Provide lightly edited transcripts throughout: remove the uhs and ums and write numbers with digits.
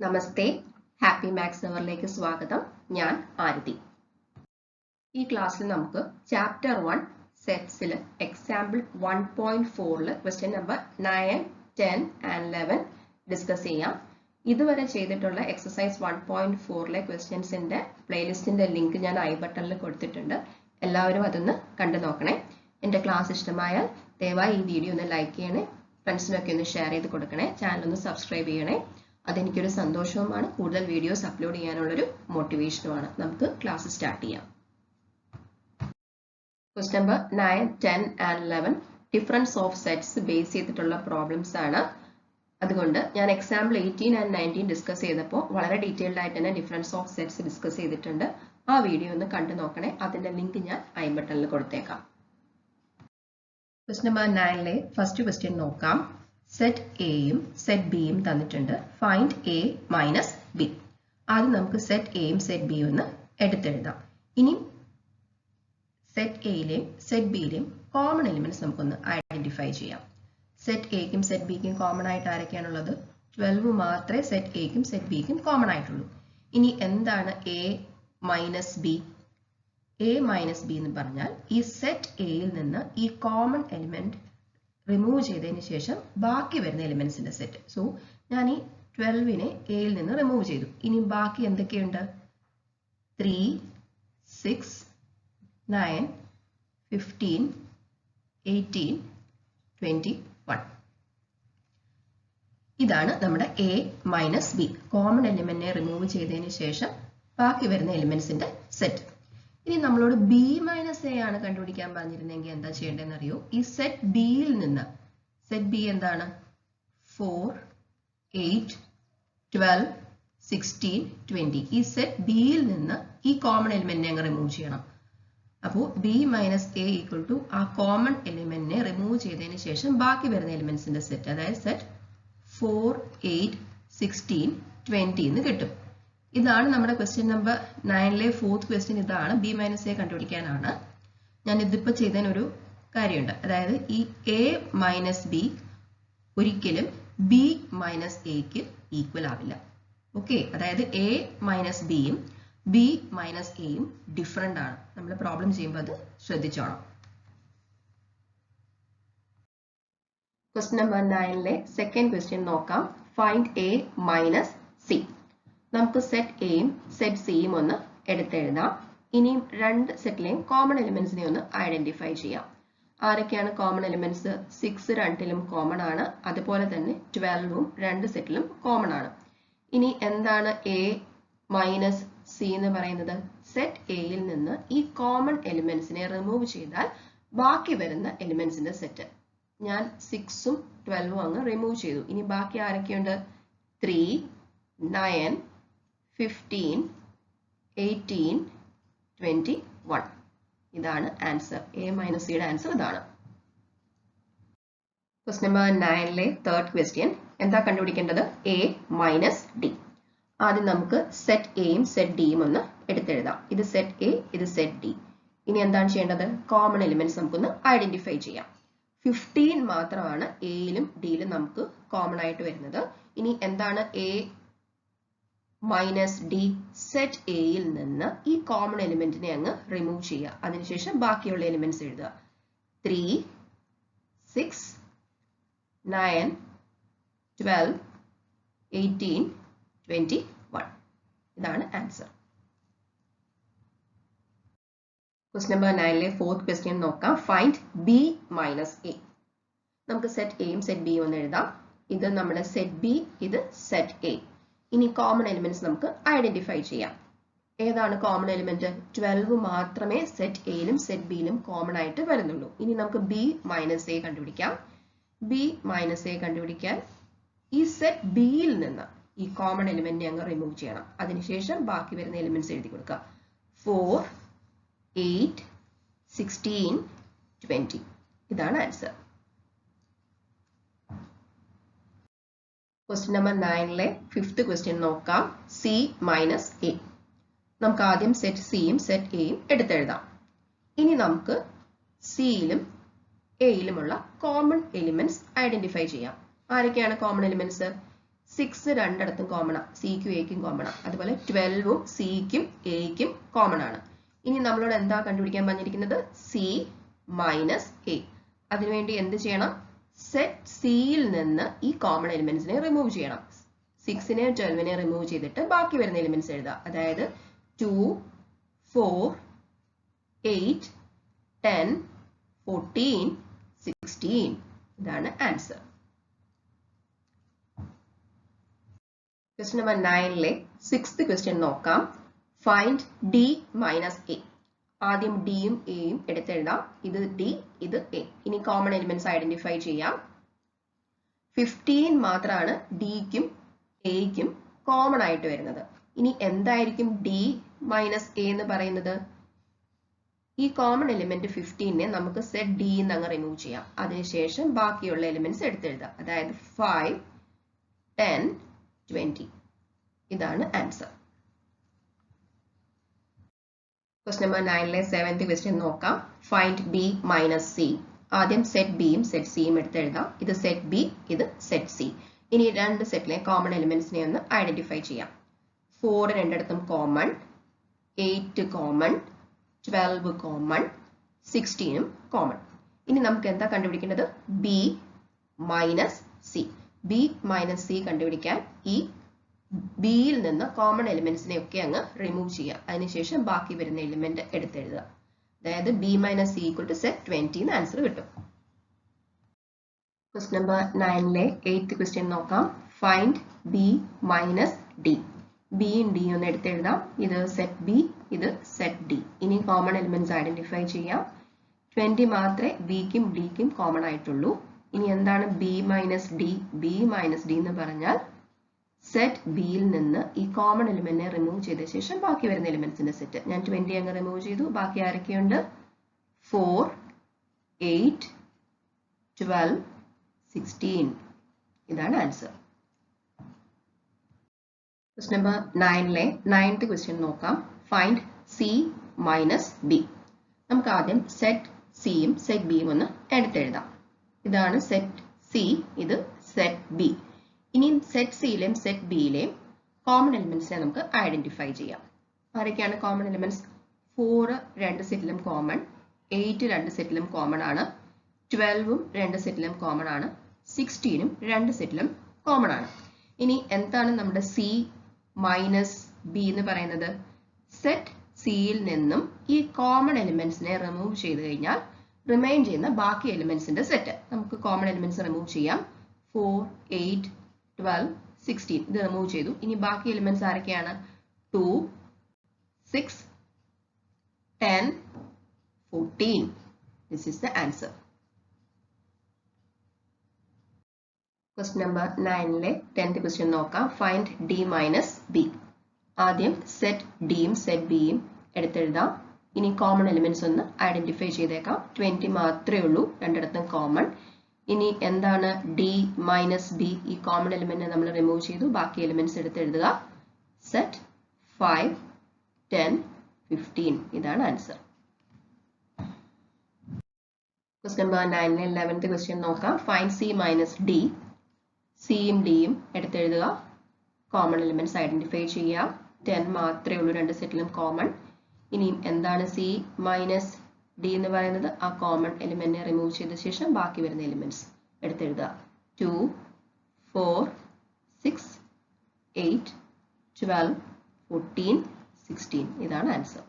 നമസ്തേ, happy maths അവറിലേക്ക് സ്വാഗതം. ഞാൻ ആരതി. ഈ ക്ലാസ്സിൽ നമുക്ക് ചാപ്റ്റർ 1 സെറ്റ്സിൽ example 1.4 question number 9, 10 and 11 discuss ചെയ്യാം. ഇതുവരെ ചെയ്തിട്ടുള്ള എക്സസൈസ് 1.4 ക്വസ്റ്റ്യൻസിന്റെ പ്ലേലിസ്റ്റിന്റെ ലിങ്ക് ഞാൻ ഐ ബട്ടണിൽ കൊടുത്തിട്ടുണ്ട്. എല്ലാവരും അതൊന്ന് കണ്ടു നോക്കണേ. എൻ്റെ ക്ലാസ് ഇഷ്ടമായാൽ ദയവായി ഈ വീഡിയോ ഒന്ന് ലൈക്ക് ചെയ്യണേ, ഫ്രണ്ട്സിനൊക്കെ ഒന്ന് ഷെയർ ചെയ്ത് കൊടുക്കണേ, ചാനൽ ഒന്ന് സബ്സ്ക്രൈബ് ചെയ്യണേ. അതെനിക്കൊരു സന്തോഷവുമാണ്, കൂടുതൽ വീഡിയോസ് അപ്ലോഡ് ചെയ്യാനുള്ളൊരു മോട്ടിവേഷനുമാണ്. നമുക്ക് ക്ലാസ് സ്റ്റാർട്ട് ചെയ്യാം. Question number 9, 10 and 11 difference of sets base ചെയ്തിട്ടുള്ള പ്രോബ്ലംസ് ആണ്. അതുകൊണ്ട് ഞാൻ എക്സാമ്പിൾ 18 ആൻഡ് 19 ഡിസ്കസ് ചെയ്തപ്പോൾ വളരെ ഡീറ്റെയിൽഡ് ആയിട്ട് തന്നെ ഡിഫറൻസ് ഓഫ് സെറ്റ്സ് ഡിസ്കസ് ചെയ്തിട്ടുണ്ട്. ആ വീഡിയോ ഒന്ന് കണ്ടു നോക്കണേ. അതിന്റെ ലിങ്ക് ഞാൻ ഐ ബട്ടണിൽ കൊടുത്തേക്കാം. ക്വസ്റ്റ്യൻ നമ്പർ 9 ഫസ്റ്റ് ക്വസ്റ്റ്യൻ നോക്കാം. സെറ്റ് എയും സെറ്റ് ബിയും തന്നിട്ടുണ്ട്. Find A minus B. ആദ്യം നമുക്ക് സെറ്റ് എയും സെറ്റ് ബിയും ഒന്ന് എടുത്തെഴുതാം. ഇനി സെറ്റ് എയിലെയും സെറ്റ് ബിയിലെയും കോമൺ എലിമെന്റ്സ് നമുക്കൊന്ന് ഐഡന്റിഫൈ ചെയ്യാം. സെറ്റ് എക്കും സെറ്റ് ബിക്കും കോമൺ ആയിട്ട് ആരൊക്കെയാണുള്ളത്? 12 മാത്രമേ സെറ്റ് എക്കും സെറ്റ് ബിക്കും കോമൺ ആയിട്ടുള്ളൂ. ഇനി എന്താണ് A minus B? A minus B എന്ന് പറഞ്ഞാൽ ഈ സെറ്റ് എയിൽ നിന്ന് ഈ കോമൺ എലിമെന്റ് റിമൂവ് ചെയ്തതിന് ശേഷം ബാക്കി വരുന്ന എലിമെന്റ്സിന്റെ സെറ്റ്. സോ ഞാൻ ഈ 12നെ എയിൽ നിന്ന് റിമൂവ് ചെയ്തു. ഇനി ബാക്കി എന്തൊക്കെയുണ്ട്? 3, 6, 9, 15, 18, 21. ഇതാണ് നമ്മുടെ എ മൈനസ് ബി. കോമൺ എലിമെന്റിനെ റിമൂവ് ചെയ്തതിന് ശേഷം ബാക്കി വരുന്ന എലിമെന്റ്സിന്റെ സെറ്റ്. ഇനി നമ്മളോട് ബി മൈനസ് എ ആണ് കണ്ടുപിടിക്കാൻ പറഞ്ഞിരുന്നെങ്കിൽ എന്താ ചെയ്യേണ്ടതെന്ന് അറിയോ? ഈ സെറ്റ് ബിയിൽ നിന്ന്, സെറ്റ് ബി എന്താണ്? 4, 8, 12, 16, 20. ഈ സെറ്റ് ബിയിൽ നിന്ന് ഈ കോമൺ എലിമെന്റിനെ അങ്ങ് റിമൂവ് ചെയ്യണം. അപ്പോൾ B minus A equal to ആ കോമൺ എലിമെന്റിനെ റിമൂവ് ചെയ്തതിന് ശേഷം ബാക്കി വരുന്ന എലിമെന്റ്സിന്റെ സെറ്റ്, അതായത് സെറ്റ് 4, 8, 16, 20 എന്ന് കിട്ടും. ഇതാണ് നമ്മുടെ ക്വസ്റ്റ്യൻ നമ്പർ 9 ഫോർത്ത് ക്വസ്റ്റ്യൻ. ഇതാണ് ബി മൈനസ് എ കണ്ടുപിടിക്കാനാണ്. ഞാൻ ഇതിപ്പോൾ ചെയ്തതിനൊരു കാര്യമുണ്ട്. അതായത് ഈ എ മൈനസ് ബി ഒരിക്കലും ബി മൈനസ് എക്ക് ഈക്വൽ ആവില്ല. ഓക്കെ, അതായത് എ മൈനസ് ബിയും ബി മൈനസ് എയും ഡിഫറെന്റ് ആണ്. നമ്മൾ പ്രോബ്ലം ചെയ്യുമ്പോൾ അത് ശ്രദ്ധിച്ചോണം. ക്വസ്റ്റ്യൻ നമ്പർ 9 സെക്കൻഡ് ക്വസ്റ്റ്യൻ നോക്കാം. Find A minus C. നമുക്ക് സെറ്റ് എയും സെറ്റ് സിയും ഒന്ന് എടുത്തെഴുതാം. ഇനിയും രണ്ട് സെറ്റിലെയും കോമൺ എലിമെന്റ്സിനെ ഒന്ന് ഐഡന്റിഫൈ ചെയ്യാം. ആരൊക്കെയാണ് കോമൺ എലിമെന്റ്സ്? 6 രണ്ടിലും കോമൺ ആണ്. അതുപോലെ തന്നെ 12ഉം രണ്ട് സെറ്റിലും കോമൺ ആണ്. ഇനി എന്താണ് എ മൈനസ് സി എന്ന് പറയുന്നത്? സെറ്റ് എയിൽ നിന്ന് ഈ കോമൺ എലിമെന്റ്സിനെ റിമൂവ് ചെയ്താൽ ബാക്കി വരുന്ന എലിമെന്റ്സിന്റെ സെറ്റ്. ഞാൻ 6ഉം 12ഉം അങ്ങ് റിമൂവ് ചെയ്തു. ഇനി ബാക്കി ആരൊക്കെയുണ്ട്? 3, 9, 15, 18, 21. ഇതാണ് ആൻസർ. എ മൈനസ് സിയുടെ ആൻസർ ഇതാണ്. Question number 9 third question. എന്താ കണ്ടുപിടിക്കേണ്ടത്? A minus D. ആദ്യം നമുക്ക് സെറ്റ് എയും സെറ്റ് ഡിയും ഒന്ന് എടുത്തെഴുതാം. ഇത് സെറ്റ് എ, ഇത് സെറ്റ് ഡി. ഇനി എന്താണ് ചെയ്യേണ്ടത്? കോമൺ എലിമെന്റ്സ് നമുക്കൊന്ന് ഐഡന്റിഫൈ ചെയ്യാം. 15 മാത്രമാണ് എയിലും ഡിയിലും നമുക്ക് കോമൺ ആയിട്ട് വരുന്നത്. ഇനി എന്താണ് എ മൈനസ് ഡി? സെറ്റ് എയിൽ നിന്ന് ഈ കോമൺ എലിമെന്റിനെ അങ്ങ് റിമൂവ് ചെയ്യുക. അതിനുശേഷം ബാക്കിയുള്ള എലിമെന്റ്സ് എഴുതുക. 3, 6, 9, 12, 18, 21. ഇതാണ് answer. Question number 9 fourth question നോക്കാം. Find B minus A. നമുക്ക് സെറ്റ് എയും സെറ്റ് ബിയും ഒന്ന് എഴുതാം. ഇത് നമ്മുടെ സെറ്റ് ബി, ഇത് സെറ്റ് എ. ഇനി കോമൺ എലിമെന്റ്സ് നമുക്ക് ഐഡന്റിഫൈ ചെയ്യാം. ഏതാണ് കോമൺ എലിമെന്റ്? 12 മാത്രമേ സെറ്റ് എയിലും സെറ്റ് ബിയിലും കോമൺ ആയിട്ട് വരുന്നുള്ളൂ. ഇനി നമുക്ക് ബി മൈനസ് എ കണ്ടുപിടിക്കാം. ബി മൈനസ് എ കണ്ടുപിടിക്കാൻ ഈ സെറ്റ് ബിയിൽ നിന്ന് ഈ കോമൺ എലിമെന്റിനെ അങ്ങ് റിമൂവ് ചെയ്യണം. അതിനുശേഷം ബാക്കി വരുന്ന എലിമെന്റ്സ് എഴുതി കൊടുക്കുക. 4, 8, 16, 20. ഇതാണ് answer. Question number 9 fifth question നോക്കാം. C minus A. നമുക്ക് ആദ്യം സെറ്റ് സിയും സെറ്റ് എയും എടുത്തെഴുതാം. ഇനി നമുക്ക് സിയിലും എയിലുമുള്ള കോമൺ എലിമെന്റ്സ് ഐഡന്റിഫൈ ചെയ്യാം. ആരൊക്കെയാണ് കോമൺ എലിമെന്റ്സ്? 6 രണ്ടിടത്തും കോമൺ ആണ്, സിക്കും എക്കും കോമൺ ആണ്. അതുപോലെ 12ഉം സിക്കും എക്കും കോമൺ ആണ്. ഇനി നമ്മളോട് എന്താ കണ്ടുപിടിക്കാൻ പറഞ്ഞിരിക്കുന്നത്? C minus A. അതിനുവേണ്ടി എന്ത് ചെയ്യണം? സെറ്റ് സിയിൽ നിന്ന് ഈ കോമൺ എലിമെന്റ്സിനെ റിമൂവ് ചെയ്യണം. 6നെ 12നെ റിമൂവ് ചെയ്തിട്ട് ബാക്കി വരുന്ന എലിമെന്റ്സ് എഴുതാം. അതായത് 2, 4, 8, 10, 14, 16. ഇതാണ് ആൻസർ. ക്വസ്റ്റ്യൻ നമ്പർ 9ലെ 6th ക്വസ്റ്റ്യൻ നോക്കാം. Find D minus A. ആദ്യം ഡിയും എയും എടുത്തെഴുതാം. ഇത് ഡി, ഇത് എ. ഇനി കോമൺ എലിമെന്റ്സ് ഐഡന്റിഫൈ ചെയ്യാം. 15 മാത്രമാണ് ഡിക്കും എക്കും കോമൺ ആയിട്ട് വരുന്നത്. ഇനി എന്തായിരിക്കും ഡി മൈനസ് എ എന്ന് പറയുന്നത്? ഈ കോമൺ എലിമെന്റ് 15നെ നമുക്ക് സെറ്റ് ഡി എന്ന് അങ്ങ് റിമൂവ് ചെയ്യാം. അതിനുശേഷം ബാക്കിയുള്ള എലിമെന്റ്സ് എടുത്തെഴുതാം. അതായത് 5, 10, 20. ഇതാണ് ആൻസർ. ക്വസ്റ്റ്യൻ നമ്പർ 9ലെ 7th ക്വസ്റ്റ്യൻ നോക്കാം. Find B minus C. ആദ്യം സെറ്റ് ബിയും സെറ്റ് സിയും എടുത്തെഴുതാം. ഇത് സെറ്റ് ബി, ഇത് സെറ്റ് സി. ഇനി രണ്ട് സെറ്റിലെ കോമൺ എലിമെന്റ്സിനെ ഒന്ന് ഐഡന്റിഫൈ ചെയ്യാം. 4 രണ്ടിടത്തും കോമൺ, 8 കോമൺ, 12 കോമൺ, 16ഉം കോമൺ. ഇനി നമുക്ക് എന്താ കണ്ടുപിടിക്കേണ്ടത്? B minus C. B minus C കണ്ടുപിടിക്കാൻ ഈ ബിയിൽ നിന്ന് കോമൺ എലിമെന്റ്സിനെ ഒക്കെ അങ്ങ് റിമൂവ് ചെയ്യുക. അതിനുശേഷം ബാക്കി വരുന്ന എലിമെന്റ് എടുത്തെഴുതുക. അതായത് B minus C equal to set 20 എന്ന് ആൻസർ കിട്ടും. ക്വസ്റ്റ്യൻ നമ്പർ 9ലെ 8th ക്വസ്റ്റ്യൻ നോക്കാം. Find B minus D. ബിയും ഡിയും ഒന്ന് എടുത്തെഴുതാം. ഇത് സെറ്റ് ബി, ഇത് സെറ്റ് ഡി. ഇനി കോമൺ എലിമെന്റ്സ് ഐഡന്റിഫൈ ചെയ്യാം. 20 മാത്രമേ ബിക്കും ഡിക്കും കോമൺ ആയിട്ടുള്ളൂ. ഇനി എന്താണ് B minus D? B minus D എന്ന് പറഞ്ഞാൽ സെറ്റ് ബിയിൽ നിന്ന് ഈ കോമൺ എലിമെന്റിനെ റിമൂവ് ചെയ്ത ശേഷം ബാക്കി വരുന്ന എലിമെന്റ്സിന്റെ സെറ്റ്. ഞാൻ 20 അങ്ങ് റിമൂവ് ചെയ്തു. ബാക്കി ആരൊക്കെയുണ്ട്? 4, 8, 12, 16. ഇതാണ് ആൻസർ. ക്വസ്റ്റ്യൻ നമ്പർ 9ലെ 9th ക്വസ്റ്റ്യൻ നോക്കാം. Find C minus B. നമുക്ക് ആദ്യം സെറ്റ് സിയും സെറ്റ് ബിയും ഒന്ന് എടുത്തെഴുതാം. ഇതാണ് സെറ്റ് സി, ഇത് സെറ്റ് ബി. ഇനി സെറ്റ് സിയിലെയും സെറ്റ് ബിയിലെയും കോമൺ എലിമെന്റ്സിനെ നമുക്ക് ഐഡന്റിഫൈ ചെയ്യാം. ആരൊക്കെയാണ് കോമൺ എലിമെന്റ്സ്? 4 രണ്ട് സെറ്റിലും കോമൺ, 8 രണ്ട് സെറ്റിലും കോമൺ ആണ്, 12ഉം രണ്ട് സെറ്റിലും കോമൺ ആണ്, 16ഉം രണ്ട് സെറ്റിലും കോമൺ ആണ്. ഇനി എന്താണ് നമ്മുടെ സി മൈനസ് ബി എന്ന് പറയുന്നത്? സെറ്റ് സിയിൽ നിന്നും ഈ കോമൺ എലിമെന്റ്സിനെ റിമൂവ് ചെയ്ത് കഴിഞ്ഞാൽ റിമൈൻ ചെയ്യുന്ന ബാക്കി എലിമെന്റ്സിന്റെ സെറ്റ്. നമുക്ക് കോമൺ എലിമെന്റ്സ് റിമൂവ് ചെയ്യാം. 4, 8, 12, 16 ഇത് റിമൂവ് ചെയ്തു. ഇനി ബാക്കി എലിമെന്റ്സ് ആരൊക്കെയാണ്? 2, 6, 10, 14. This is the answer. Question number 9ലെ 10th ക്വസ്റ്റ്യൻ നോക്കാം. Find D minus B. ആദ്യം സെറ്റ് ഡിയും സെറ്റ് ബിയും എടുത്തെഴുതാം. ഇനി കോമൺ എലിമെന്റ്സ് ഒന്ന് ഐഡന്റിഫൈ ചെയ്തേക്കാം. 20 മാത്രമേ ഉള്ളൂ, രണ്ടിടത്തും കോമൺ. ഇനി എന്താണ് ഡി മൈനസ് ബി? ഈ കോമൺ എലിമെന്റ് നമ്മൾ റിമൂവ് ചെയ്തു. ബാക്കി എലിമെന്റ്സ് എടുത്തെഴുതുക. സെറ്റ് 5, 10, 15. ഇതാണ് ആൻസർ. ക്വസ്റ്റ്യൻ നമ്പർ 9ലെ 11th ക്വസ്റ്റ്യൻ നോക്കാം. Find C minus D. സിയും ഡിയും എടുത്തെഴുതുക. കോമൺ എലിമെന്റ്സ് ഐഡന്റിഫൈ ചെയ്യാം. 10 മാത്രമേ ഉള്ളൂ രണ്ട് സെറ്റിലും കോമൺ. ഇനി എന്താണ് സി മൈനസ് ഡി എന്ന് പറയുന്നത്? ആ കോമൺ എലിമെന്റിനെ റിമൂവ് ചെയ്ത ശേഷം ബാക്കി വരുന്ന എലിമെന്റ്സ് എടുത്തെഴുതുക. 2, 4, 6, 8, 12, 14, 16. ഇതാണ് ആൻസർ.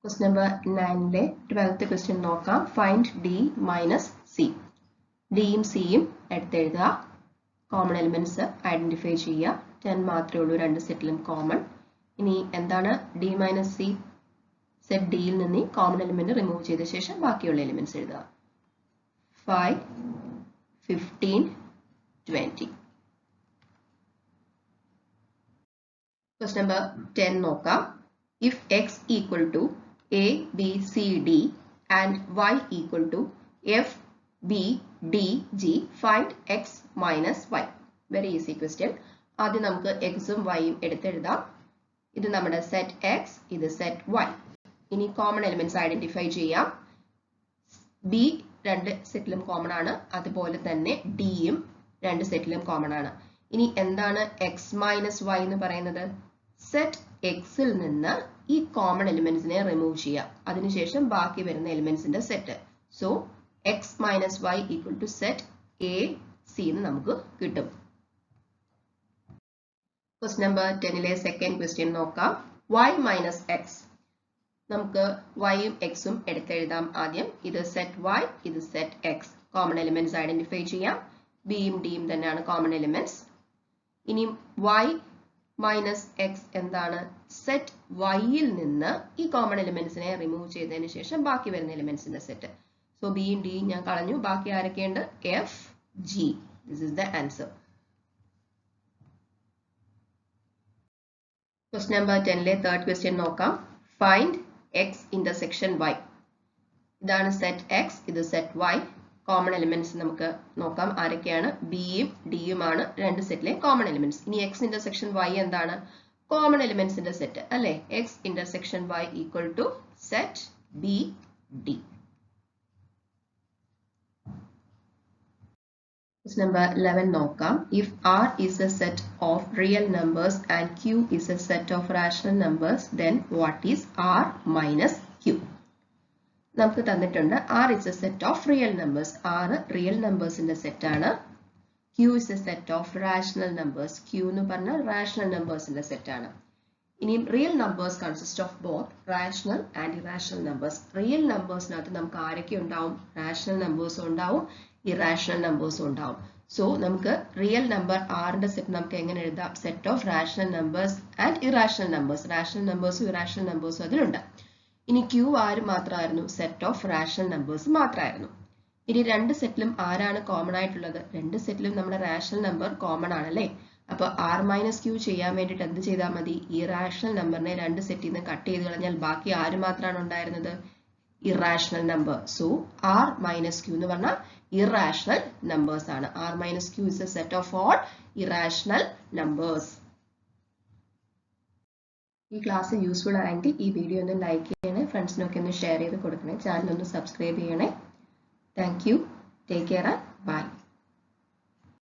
ക്വസ്റ്റ്യൻ നമ്പർ 9ലെ 12th ക്വസ്റ്റ്യൻ നോക്കാം. Find D minus C. ഡിയും സിയും എടുത്തെഴുതുക. കോമൺ എലിമെന്റ്സ് ഐഡന്റിഫൈ ചെയ്യുക. 10 മാത്രമേ ഉള്ളൂ രണ്ട് സെറ്റിലും കോമൺ. ഇനി എന്താണ് ഡി മൈനസ് സി? സെറ്റ് ഡിയിൽ നിന്ന് കോമൺ എലിമെന്റ് റിമൂവ് ചെയ്ത ശേഷം ബാക്കിയുള്ള എലിമെന്റ്സ് എഴുതുക. 5, 15, 20. ക്വസ്റ്റ്യൻ നമ്പർ 10 നോക്കാം. If X equal to A B C D and Y equal to F B D G find X minus Y. Very easy question. ആദ്യം നമുക്ക് എക്സും വൈയും എടുത്തെഴുതാം. ഇത് നമ്മുടെ സെറ്റ് എക്സ്, ഇത് സെറ്റ് വൈ. ഇനി കോമൺ എലിമെന്റ്സ് ഐഡന്റിഫൈ ചെയ്യാം. ബി രണ്ട് സെറ്റിലും കോമൺ ആണ്. അതുപോലെ തന്നെ ഡിയും രണ്ട് സെറ്റിലും കോമൺ ആണ്. ഇനി എന്താണ് എക്സ് മൈനസ് വൈ എന്ന് പറയുന്നത്? സെറ്റ് എക്സിൽ നിന്ന് ഈ കോമൺ എലിമെന്റ്സിനെ റിമൂവ് ചെയ്യാം. അതിനുശേഷം ബാക്കി വരുന്ന എലിമെന്റ്സിന്റെ set. So X minus Y equal to set A C എന്ന് നമുക്ക് കിട്ടും. ക്വസ്റ്റ്യൻ നമ്പർ 10ലെ സെക്കൻഡ് ക്വസ്റ്റ്യൻ നോക്കാം. y minus X. നമുക്ക് വൈയും എക്സും എടുത്തെഴുതാം. ആദ്യം ഇത് സെറ്റ് y, ഇത് set X. Common elements identify ചെയ്യാം. ബിയും ഡിയും തന്നെയാണ് കോമൺ എലിമെന്റ്സ്. ഇനി y മൈനസ് എക്സ് എന്താണ്? സെറ്റ് വൈയിൽ നിന്ന് ഈ കോമൺ എലിമെന്റ്സിനെ റിമൂവ് ചെയ്തതിന് ശേഷം ബാക്കി വരുന്ന എലിമെന്റ്സിന്റെ സെറ്റ്. സോ ബിയും ഡിയും ഞാൻ കളഞ്ഞു. ബാക്കി ആരൊക്കെയുണ്ട്? F, G. This is the answer. Question number 10ലെ തേർഡ് ക്വസ്റ്റ്യൻ നോക്കാം. Find X intersection Y. ഇതാണ് സെറ്റ് എക്സ്, ഇത് സെറ്റ് വൈ. കോമൺ എലിമെന്റ്സ് നമുക്ക് നോക്കാം. ആരൊക്കെയാണ്? ബിയും ഡിയുമാണ് രണ്ട് സെറ്റിലെ കോമൺ എലിമെന്റ്സ്. ഇനി എക്സ് ഇന്റർസെക്ഷൻ വൈ എന്താണ്? കോമൺ എലിമെന്റ്സിന്റെ സെറ്റ് അല്ലെ? X intersection Y equal to set B D. Question number 11 നോക്കാം. If R is a set of real numbers and Q is a set of rational numbers, then what is R minus Q? നമുക്ക് തന്നിട്ടുണ്ട് R is a set of real numbers. R real numbers-ന്റെ set ആണ്. Q is a set of rational numbers. Q എന്ന് പറഞ്ഞാൽ rational numbers-ന്റെ set ആണ്. ഇനി real numbers consist of both rational and irrational numbers. Real നമ്പേഴ്സിനകത്ത് നമുക്ക് ആരൊക്കെ ഉണ്ടാവും? റാഷണൽ നമ്പേഴ്സും ഉണ്ടാവും, ഇറാഷണൽ നമ്പേഴ്സും ഉണ്ടാവും. സോ നമുക്ക് റിയൽ നമ്പർ ആറിന്റെ സെറ്റ് നമുക്ക് എങ്ങനെ എഴുതാം? Set of rational numbers and irrational numbers. Rational നമ്പേഴ്സും ഇറാഷണൽ നമ്പേഴ്സും അതിലുണ്ട്. ഇനി ക്യൂ ആര് മാത്രമായിരുന്നു? സെറ്റ് ഓഫ് റാഷണൽ നമ്പേഴ്സ് മാത്രമായിരുന്നു. ഇനി രണ്ട് സെറ്റിലും ആരാണ് കോമൺ ആയിട്ടുള്ളത്? രണ്ട് സെറ്റിലും നമ്മുടെ റാഷണൽ നമ്പർ കോമൺ ആണല്ലേ? അപ്പോൾ ആർ മൈനസ് ക്യൂ ചെയ്യാൻ വേണ്ടിയിട്ട് എന്ത് ചെയ്താൽ മതി? ഈ റാഷണൽ നമ്പറിനെ രണ്ട് സെറ്റിൽ നിന്ന് കട്ട് ചെയ്ത് കളഞ്ഞാൽ ബാക്കി ആര് മാത്രമാണ് ഉണ്ടായിരുന്നത്? Irrational number. So R minus Q എന്ന് പറഞ്ഞാൽ ഇറാഷണൽ നമ്പേഴ്സ് ആണ്. R minus Q is a set of all irrational numbers. ഈ ക്ലാസ് യൂസ്ഫുൾ ആയെങ്കിൽ ഈ വീഡിയോ ഒന്ന് ലൈക്ക് ചെയ്യണേ, ഫ്രണ്ട്സിനൊക്കെ ഒന്ന് ഷെയർ ചെയ്ത് കൊടുക്കണേ, ചാനൽ ഒന്ന് സബ്സ്ക്രൈബ് ചെയ്യണേ. Thank you. Take care and by.